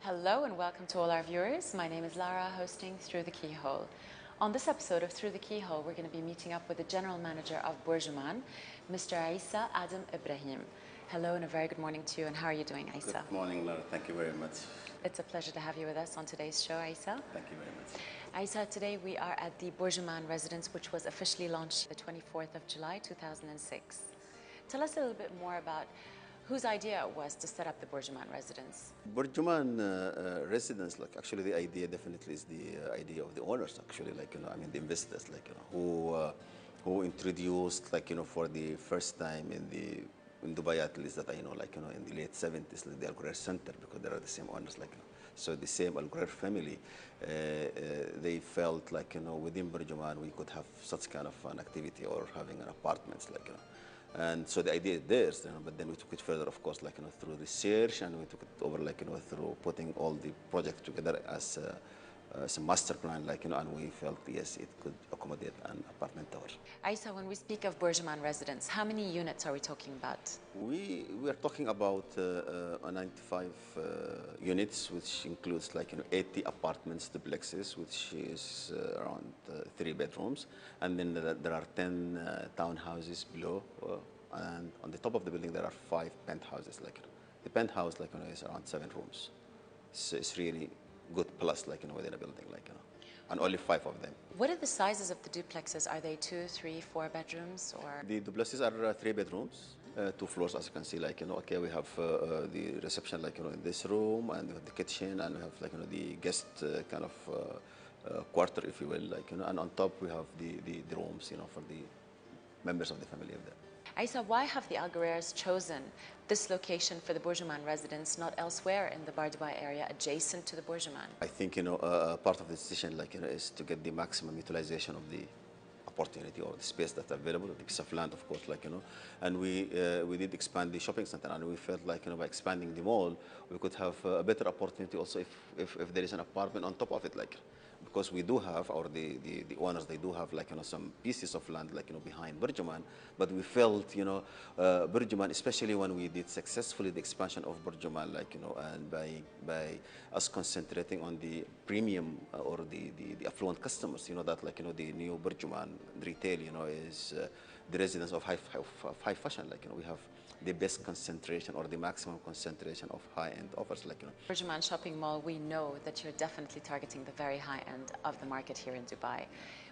Hello and welcome to all our viewers. My name is Lara, hosting Through the Keyhole. On this episode of Through the Keyhole, we're going to be meeting up with the General Manager of Bourjuman, Mr. Aisa Adam Ibrahim. Hello and a very good morning to you, and how are you doing, Aisa? Good morning, Lara. Thank you very much. It's a pleasure to have you with us on today's show, Aisa. Thank you very much. Aisa, today we are at the Bourjuman residence, which was officially launched the 24th of July, 2006. Tell us a little bit more about whose idea it was to set up the Bourjuman residence. Bourjuman residence, actually the idea definitely is the idea of the owners, actually, the investors, who introduced, for the first time in Dubai, at least that I know, in the late 70s, the Al Ghurair Center, because there are the same owners, So the same Al Ghurair family, they felt within Bourjuman we could have such kind of an activity or having an apartments, And so the idea is there, but then we took it further, of course, through research, and we took it over, through putting all the projects together as a master plan, and we felt, yes, it could accommodate an apartment tower. Aisa, when we speak of Bourjuman residence, how many units are we talking about? We are talking about 95 units, which includes 80 apartments, duplexes, which is around 3 bedrooms, and then there are 10 townhouses below, and on the top of the building there are 5 penthouses. The penthouse, is around 7 rooms. So it's really good plus, within a building, and only 5 of them. What are the sizes of the duplexes? Are they 2, 3, 4 bedrooms, or? The duplexes are 3 bedrooms, 2 floors, as you can see. We have the reception, in this room, and we have the kitchen, and we have, the guest quarter, if you will, and on top we have the rooms, for the members of the family of that. Aisa, why have the Al Ghurairs chosen this location for the Bourjuman residence, not elsewhere in the Bar Dubai area adjacent to the Bourjuman? I think, part of the decision, is to get the maximum utilization of the opportunity or the space that's available, the piece of land, of course, and we did expand the shopping center, and we felt by expanding the mall, we could have a better opportunity also if there is an apartment on top of it, because we do have, or the owners, they do have some pieces of land behind Bourjuman, but we felt Bourjuman, especially when we did successfully the expansion of Bourjuman, and by us concentrating on the premium or the affluent customers, that the new Bourjuman retail is the residence of high fashion, we have the best concentration or the maximum concentration of high-end offers, Bourjuman Shopping Mall, we know that you're definitely targeting the very high end of the market here in Dubai.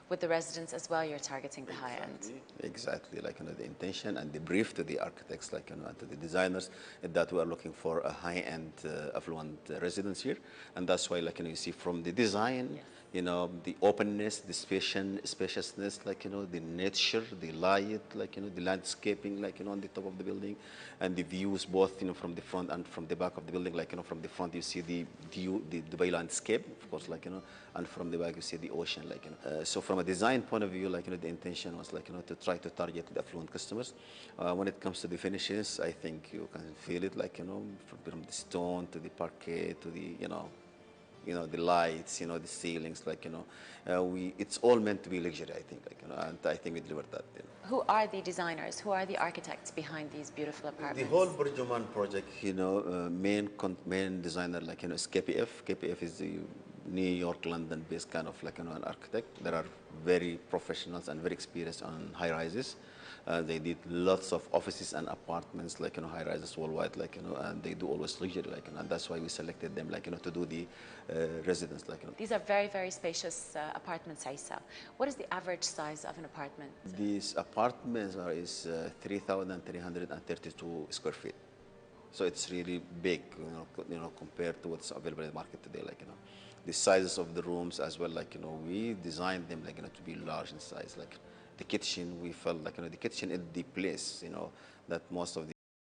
With the residence as well, you're targeting the high end. Exactly, the intention and the brief to the architects, and to the designers, that we are looking for a high-end, affluent residence here, and that's why, you see from the design, yes, the openness, the spaciousness, the nature, the light, the landscaping, on the top of the building, and the views both, from the front and from the back of the building, from the front you see the Dubai landscape, of course, and from the back you see the ocean, So from a design point of view, the intention was, to try to target the affluent customers. When it comes to the finishes, I think you can feel it, from the stone to the parquet to the, the lights, the ceilings, it's all meant to be luxury, I think, and I think we delivered that. Who are the designers? Who are the architects behind these beautiful apartments? The whole Bourjuman project, main designer, is KPF. KPF is the New York, London-based kind of an architect. There are very professionals and very experienced on high rises. They did lots of offices and apartments, high rises worldwide, and they do always luxury, and that's why we selected them, to do the residence, These are very, very spacious apartments, Aisa. What is the average size of an apartment? These apartments is 3,332 square feet. So it's really big, compared to what's available in the market today, The sizes of the rooms as well, we designed them, to be large in size, the kitchen, we felt the kitchen is the place, that most of